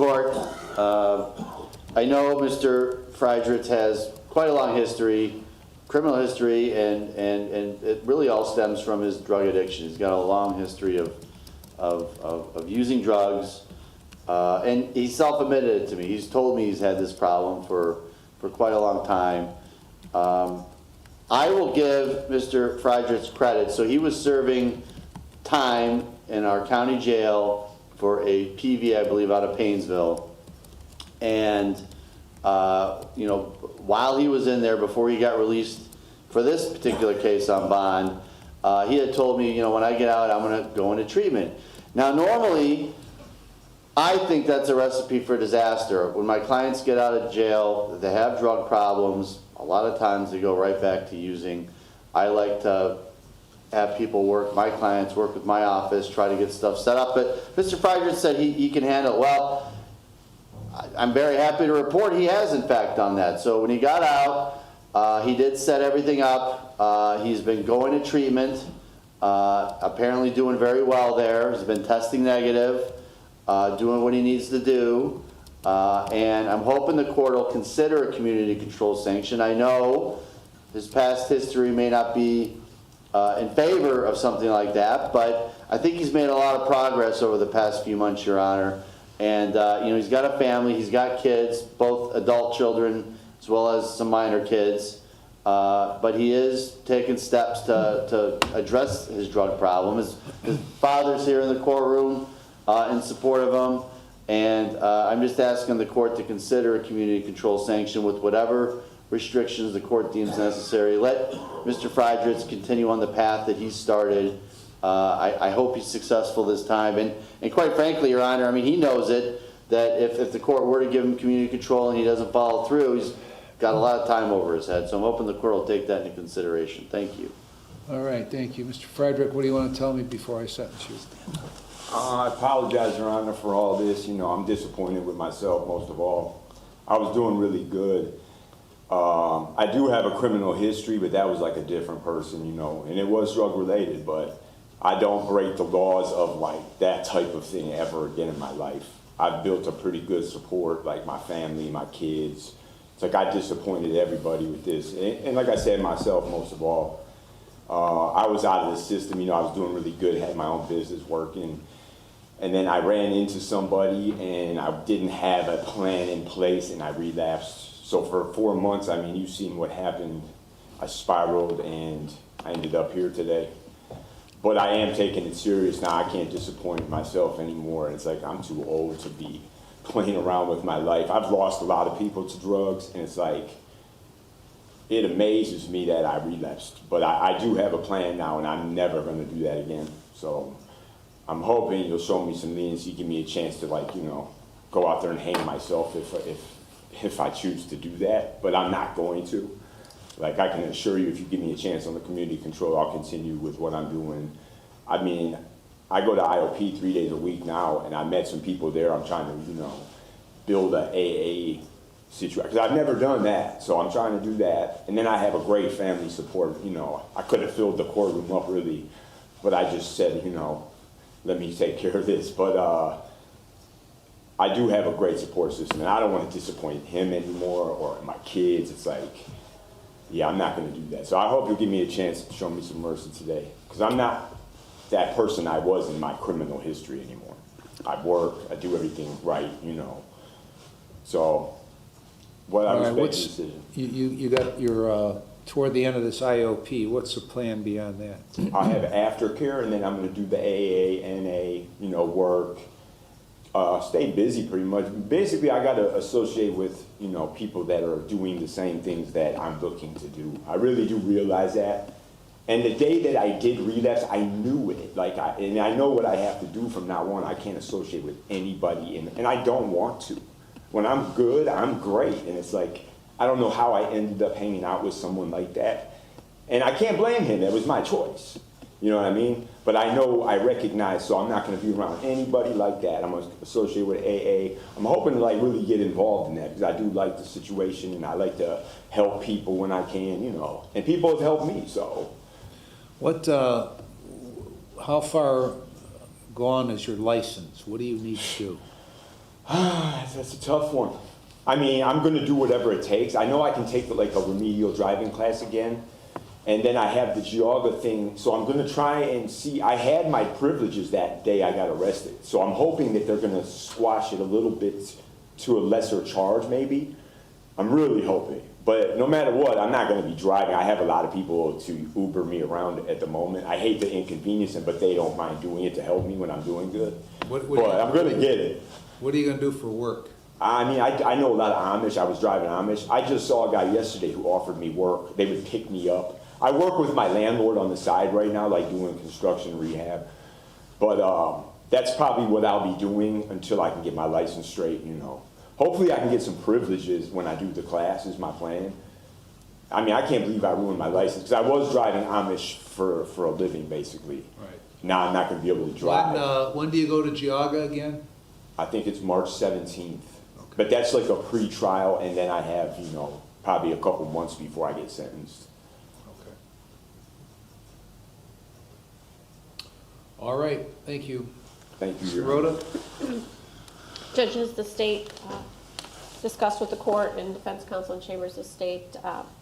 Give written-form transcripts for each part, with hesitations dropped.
court. I know Mr. Friedrich has quite a long history, criminal history, and it really all stems from his drug addiction. He's got a long history of using drugs, and he self-admitted it to me. He's told me he's had this problem for quite a long time. I will give Mr. Friedrich credit. So he was serving time in our county jail for a PV, I believe, out of Paynesville. And, you know, while he was in there, before he got released for this particular case on bond, he had told me, you know, when I get out, I'm going to go into treatment. Now, normally, I think that's a recipe for disaster. When my clients get out of jail, they have drug problems. A lot of times they go right back to using. I like to have people work, my clients work with my office, try to get stuff set up. But Mr. Friedrich said he can handle it. Well, I'm very happy to report he has in fact done that. So when he got out, he did set everything up. He's been going to treatment, apparently doing very well there. He's been testing negative, doing what he needs to do. And I'm hoping the court will consider a community control sanction. I know his past history may not be in favor of something like that, but I think he's made a lot of progress over the past few months, Your Honor. And you know, he's got a family, he's got kids, both adult children as well as some minor kids. But he is taking steps to address his drug problem. His father's here in the courtroom in support of him. And I'm just asking the court to consider a community control sanction with whatever restrictions the court deems necessary. Let Mr. Friedrich continue on the path that he started. I hope he's successful this time. And quite frankly, Your Honor, I mean, he knows it, that if the court were to give him community control and he doesn't follow through, he's got a lot of time over his head. So I'm hoping the court will take that into consideration. Thank you. All right, thank you. Mr. Friedrich, what do you want to tell me before I sentence you? I apologize, Your Honor, for all this. You know, I'm disappointed with myself most of all. I was doing really good. I do have a criminal history, but that was like a different person, you know, and it was drug related, but I don't break the laws of like that type of thing ever again in my life. I've built a pretty good support, like my family, my kids. It's like I disappointed everybody with this. And like I said, myself most of all. I was out of the system, you know, I was doing really good, had my own business working. And then I ran into somebody and I didn't have a plan in place and I relapsed. So for 4 months, I mean, you've seen what happened. I spiraled and I ended up here today. But I am taking it serious now. I can't disappoint myself anymore. It's like I'm too old to be playing around with my life. I've lost a lot of people to drugs and it's like, it amazes me that I relapsed. But I do have a plan now and I'm never gonna do that again. So I'm hoping you'll show me some leniency, give me a chance to, like, you know, go out there and hang myself if I choose to do that, but I'm not going to. Like, I can assure you, if you give me a chance on the community control, I'll continue with what I'm doing. I mean, I go to IOP 3 days a week now, and I met some people there. I'm trying to, you know, build a AA situation, because I've never done that, so I'm trying to do that. And then I have a great family support, you know. I could have filled the courtroom up, really, but I just said, you know, let me take care of this. But I do have a great support system, and I don't want to disappoint him anymore or my kids. It's like, yeah, I'm not going to do that. So I hope you'll give me a chance to show me some mercy today, because I'm not that person I was in my criminal history anymore. I work, I do everything right, you know. So, what I respect your decision. You got your, toward the end of this IOP, what's the plan beyond that? I have aftercare, and then I'm going to do the AA, NA, you know, work. Stay busy pretty much. Basically, I got to associate with, you know, people that are doing the same things that I'm looking to do. I really do realize that. And the day that I did relapse, I knew it. Like, and I know what I have to do from now on. I can't associate with anybody, and I don't want to. When I'm good, I'm great. And it's like, I don't know how I ended up hanging out with someone like that. And I can't blame him. That was my choice. You know what I mean? But I know, I recognize, so I'm not going to be around anybody like that. I'm going to associate with AA. I'm hoping to, like, really get involved in that, because I do like the situation and I like to help people when I can, you know. And people have helped me, so. What, how far gone is your license? What do you need to do? That's a tough one. I mean, I'm gonna do whatever it takes. I know I can take like a remedial driving class again, and then I have the Geauga thing, so I'm gonna try and see. I had my privileges that day I got arrested, so I'm hoping that they're gonna squash it a little bit to a lesser charge maybe. I'm really hoping. But no matter what, I'm not gonna be driving. I have a lot of people to Uber me around at the moment. I hate the inconvenience, but they don't mind doing it to help me when I'm doing good. What But I'm gonna get it. What are you gonna do for work? I mean, I know a lot of Amish. I was driving Amish. I just saw a guy yesterday who offered me work. They would pick me up. I work with my landlord on the side right now, like doing construction rehab. But that's probably what I'll be doing until I can get my license straight, you know. Hopefully I can get some privileges when I do the class is my plan. I mean, I can't believe I ruined my license because I was driving Amish for a living, basically. Right. Now I'm not going to be able to drive. When do you go to Geauga again? I think it's March 17th. But that's like a pre-trial, and then I have, you know, probably a couple months before I get sentenced. Okay. All right, thank you. Thank you, Mr. Your Honor. Rhoda? Judges, the state discussed with the court and defense counsel and chambers, the state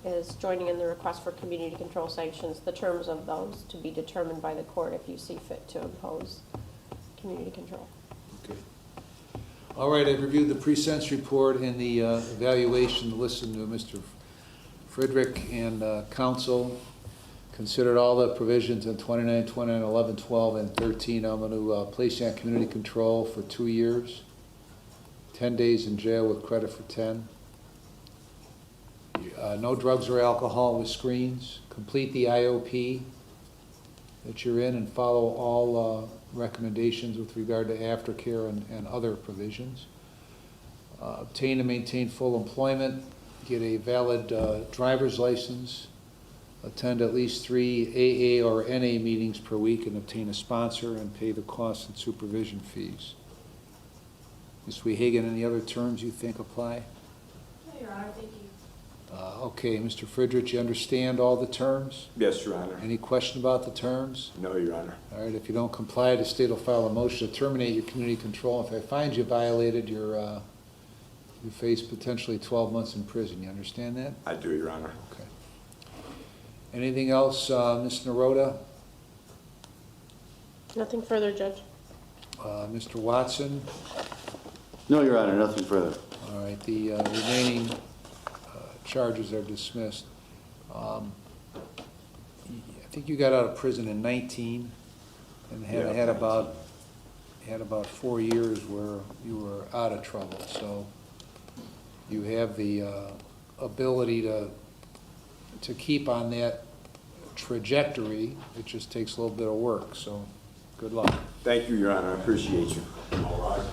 is joining in the request for community control sanctions. The terms of those to be determined by the court if you see fit to impose community control. Okay. All right, I've reviewed the pre-sentence report and the evaluation, listened to Mr. Friedrich and counsel, considered all the provisions in 29, 29, 11, 12, and 13. I'm going to place you on community control for 2 years, 10 days in jail with credit for 10. No drugs or alcohol with screens. Complete the IOP that you're in and follow all recommendations with regard to aftercare and other provisions. Obtain and maintain full employment, get a valid driver's license, attend at least 3 AA or NA meetings per week and obtain a sponsor and pay the costs and supervision fees. Ms. Wehagen, any other terms you think apply? No, Your Honor, thank you. Okay, Mr. Friedrich, you understand all the terms? Yes, Your Honor. Any question about the terms? No, Your Honor. All right, if you don't comply, the state will file a motion to terminate your community control. If I find you violated, you face potentially 12 months in prison. You understand that? I do, Your Honor. Okay. Anything else, Ms. Naroda? Nothing further, Judge. Mr. Watson? No, Your Honor, nothing further. All right, the remaining charges are dismissed. I think you got out of prison in 19 and had about 4 years where you were out of trouble. So you have the ability to keep on that trajectory. It just takes a little bit of work. So good luck. Thank you, Your Honor. I appreciate you. All right.